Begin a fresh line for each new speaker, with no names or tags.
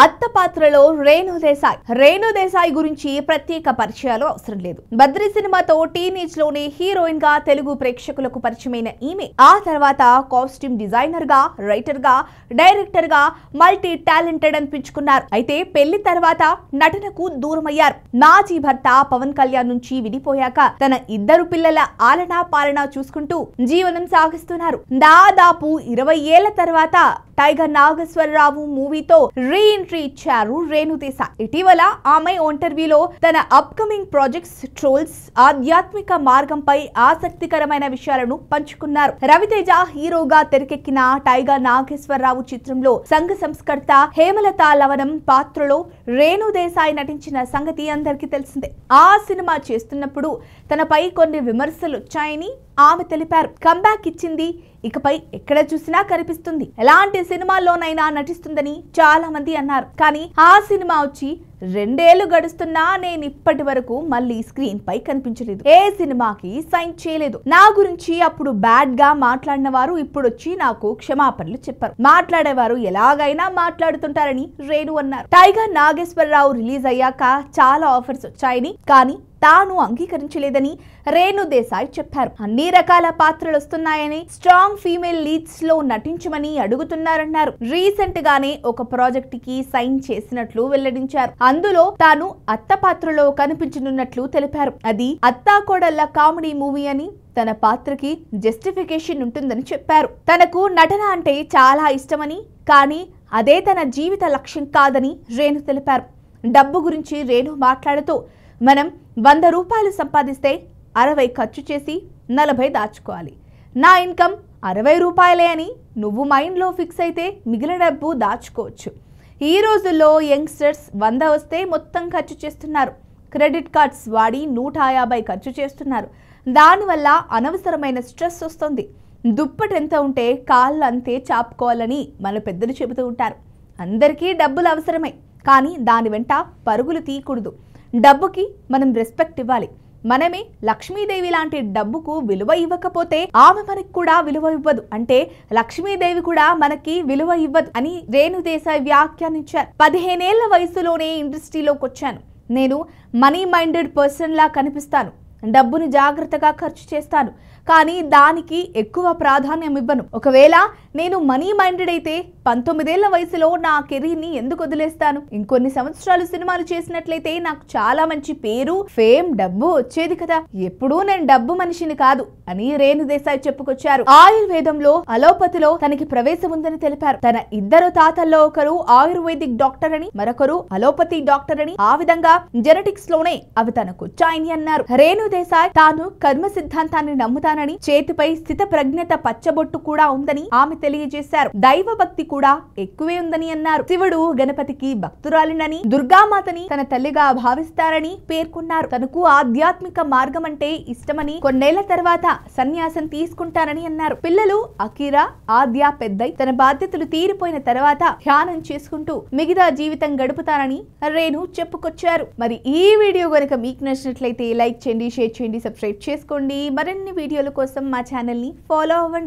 అత్త పాత్రలో రేణు దేశాయ్ గురించి ప్రత్యేక పరిచయాలు అవసరం లేదు. బద్రీ సినిమాతో టీనేజ్ లోనే హీరోయిన్ గా తెలుగు ప్రేక్షకులకు పరిచయమైన ఈమె ఆ తర్వాత కాస్ట్యూమ్ డిజైనర్ గా, రైటర్ గా, డైరెక్టర్ గా మల్టీ టాలెంటెడ్ అనిపించుకున్నారు. అయితే పెళ్లి తర్వాత నటనకు దూరమయ్యారు. మాజీ భర్త పవన్ కళ్యాణ్ నుంచి విడిపోయాక తన ఇద్దరు పిల్లల ఆలనా పాలనా చూసుకుంటూ జీవనం సాగిస్తున్నారు. దాదాపు 20 ఏళ్ల తర్వాత టైగర్ నాగేశ్వరరావు మూవీతో రీ ఎంట్రీ ఇచ్చారు రేణు దేశాయ్. ఇటీవల ఆమె ఇంటర్వ్యూలో తన అప్కమింగ్ ప్రాజెక్ట్స్, ట్రోల్స్, ఆధ్యాత్మిక మార్గంపై ఆసక్తికరమైన విషయాలను పంచుకున్నారు. రవితేజ హీరోగా తెరకెక్కిన టైగర్ నాగేశ్వరరావు చిత్రంలో సంఘ సంస్కర్త హేమలత లవణం పాత్రలో రేణు దేశాయ్ నటించిన సంగతి అందరికీ తెలిసిందే. ఆ సినిమా చేస్తున్నప్పుడు తనపై కొన్ని విమర్శలు వచ్చాయని ఆమె తెలిపారు. కంబ్యాక్ ఇచ్చింది, ఇకపై ఎక్కడ చూసినా కనిపిస్తుంది, ఎలాంటి సినిమాల్లోనైనా నటిస్తుందని చాలా మంది అన్నారు. కానీ ఆ సినిమా వచ్చి 2 ఏళ్లు గడుస్తున్నా నేను ఇప్పటి వరకు మళ్ళీ స్క్రీన్ పై కనిపించలేదు. ఏ సినిమాకి సైన్ చేయలేదు. నా గురించి అప్పుడు బ్యాడ్ గా మాట్లాడిన వారు ఇప్పుడు వచ్చి నాకు క్షమాపణలు చెప్పారు. మాట్లాడేవారు ఎలాగైనా మాట్లాడుతుంటారని రేణు అన్నారు. టైగర్ నాగేశ్వరరావు రిలీజ్ అయ్యాక చాలా ఆఫర్స్ వచ్చాయని, కానీ తాను అంగీకరించలేదని రేణు దేశాయ్ చెప్పారు. అన్ని రకాల పాత్రలు వస్తున్నాయని, స్ట్రాంగ్ ఫీమేల్ లీడ్స్ లో నటించమని అడుగుతున్నారన్నారు. రీసెంట్ గానే ఒక ప్రాజెక్ట్ కి సైన్ చేసినట్లు వెల్లడించారు. అందులో తాను అత్త పాత్రలో కనిపించనున్నట్లు తెలిపారు. అది అత్తా కోడళ్ల కామెడీ మూవీ అని, తన పాత్రకి జస్టిఫికేషన్ ఉంటుందని చెప్పారు. తనకు నటన అంటే చాలా ఇష్టమని, కానీ అదే తన జీవిత లక్ష్యం కాదని రేణు తెలిపారు. డబ్బు గురించి రేణు మాట్లాడుతూ, మనం 100 రూపాయలు సంపాదిస్తే 60 ఖర్చు చేసి 40 దాచుకోవాలి. నా ఇన్కమ్ 60 రూపాయలే అని నువ్వు మైండ్లో ఫిక్స్ అయితే మిగిలిన డబ్బు దాచుకోవచ్చు. ఈ రోజుల్లో యంగ్స్టర్స్ 100 వస్తే మొత్తం ఖర్చు చేస్తున్నారు. క్రెడిట్ కార్డ్స్ వాడి 150 ఖర్చు చేస్తున్నారు. దానివల్ల అనవసరమైన స్ట్రెస్ వస్తుంది. దుప్పటి ఎంత ఉంటే కాళ్ళు అంతే చాపుకోవాలని మన పెద్దలు చెబుతూ ఉంటారు. అందరికీ డబ్బులు అవసరమే, కానీ దాని వెంట పరుగులు తీయకూడదు. డబ్బుకి మనం రెస్పెక్ట్ ఇవ్వాలి. మనమే లక్ష్మీదేవి లాంటి డబ్బుకు విలువ ఇవ్వకపోతే ఆమె మనకి కూడా విలువ ఇవ్వదు. అంటే లక్ష్మీదేవి కూడా మనకి విలువ ఇవ్వదు అని రేణు దేశాయ్ వ్యాఖ్యానించారు. 15 ఏళ్ల వయసులోనే ఇండస్ట్రీలోకి వచ్చాను. నేను మనీ మైండెడ్ పర్సన్ లా కనిపిస్తాను. డబ్బుని జాగ్రత్తగా ఖర్చు చేస్తాను, కానీ దానికి ఎక్కువ ప్రాధాన్యం ఇవ్వను. ఒకవేళ నేను మనీ మైండెడ్ అయితే 19 ఏళ్ల వయసులో నా కెరీర్ని ఎందుకు వదిలేస్తాను? ఇంకొన్ని సంవత్సరాలు సినిమాలు చేసినట్లయితే నాకు చాలా మంచి పేరు, ఫేమ్, డబ్బు వచ్చేది కదా. ఎప్పుడూ నేను డబ్బు మనిషిని కాదు అని రేణు దేశాయ్ చెప్పుకొచ్చారు. ఆయుర్వేదంలో, అలోపతిలో తనకి ప్రవేశం ఉందని తెలిపారు. తన ఇద్దరు తాతల్లో ఒకరు ఆయుర్వేదిక్ డాక్టర్ అని, మరొకరు అలోపతి డాక్టర్ అని, ఆ విధంగా జెనెటిక్స్ లోనే అవి తనకు వచ్చాయని అన్నారు. రేణు దేశాయ్ తాను కర్మ సిద్ధాంతాన్ని నమ్ముతానని, చేతిపై స్థిత ప్రజ్ఞత పచ్చబొట్టు కూడా ఉందని ఆమె తెలియజేశారు. దైవ భక్తి కూడా ఎక్కువే ఉందని అన్నారు. శివుడు గణపతికి భక్తురాలినని, దుర్గామాతని తన తల్లిగా భావిస్తారని పేర్కొన్నారు. తనకు ఆధ్యాత్మిక మార్గం అంటే ఇష్టమని, కొన్నేళ్ల తర్వాత సన్యాసం తీసుకుంటారని అన్నారు. పిల్లలు అకీరా, ఆద్య పెద్దై తన బాధ్యతలు తీరిపోయిన తర్వాత ధ్యానం చేసుకుంటూ మిగతా జీవితం గడుపుతారని రేణు చెప్పుకొచ్చారు. మరి ఈ వీడియో గనుక మీకు నచ్చినట్లయితే లైక్ చేయండి, షేర్ చేయండి, సబ్స్క్రైబ్ చేసుకోండి. మరిన్ని వీడియోల కోసం మా ఛానల్ ని ఫాలో అవ్వండి.